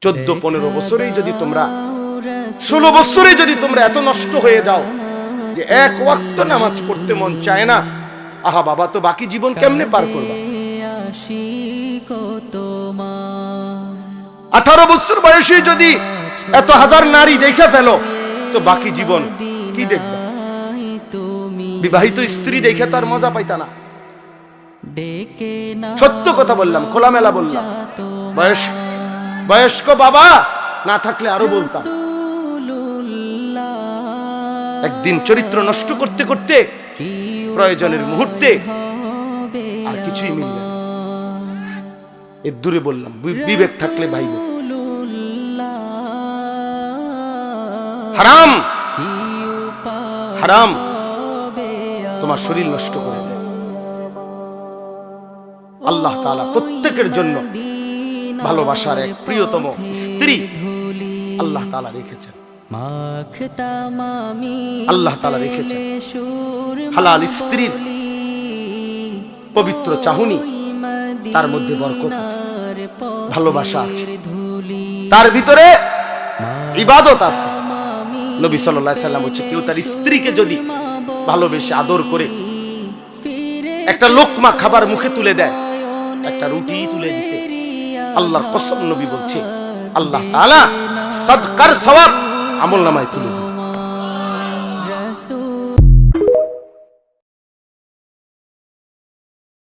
14-15 বছরেই যদি তোমরা 16 বছরে যদি তোমরা এত নষ্ট হয়ে যাও যে এক ওয়াক্ত নামাজ পড়তে মন চায় না, আহা বাবা, তো বাকি জীবন কেমনে পার করবা? 18 বছর বয়সে যদি এত হাজার নারী দেখে ফেলো, তো বাকি জীবন কি দেখবা? বিবাহিত স্ত্রী দেখে তো আর মজা পাইতা না। সত্য কথা বললাম, খোলামেলা বললাম। বয়স্ক বাবা না থাকলে আরো বলতাম। একদিন চরিত্র নষ্ট করতে করতে প্রয়োজনের মুহূর্তে আর কিছুই মিলবে না। এর দূরে বললাম, বিবেক থাকলে ভাইব। হারাম হারাম তোমার শরীর নষ্ট করে দেয়। আল্লাহ তাআলা প্রত্যেকের জন্য ভালোবাসার এক প্রিয়তম স্ত্রী আল্লাহ তাআলা রেখেছেন। আল্লাহ তাআলা রেখেছেন হালাল স্ত্রীর পবিত্র চাহনি, তার মধ্যে বরকত আছে, ভালোবাসা আছে, তার ভিতরে ইবাদত আছে। নবী সাল্লাল্লাহু আলাইহি সাল্লাম বলেছেন, কেউ তার স্ত্রীকে যদি ভালোবেসে আদর করে একটা লোকমা খাবার মুখে তুলে দেয়, একটা রুটি তুলে দিছে, আল্লাহর কসম নবী বলছে, আল্লাহ তাআলা সাদকার সওয়াব আমলনামায় তুলে দিবেন।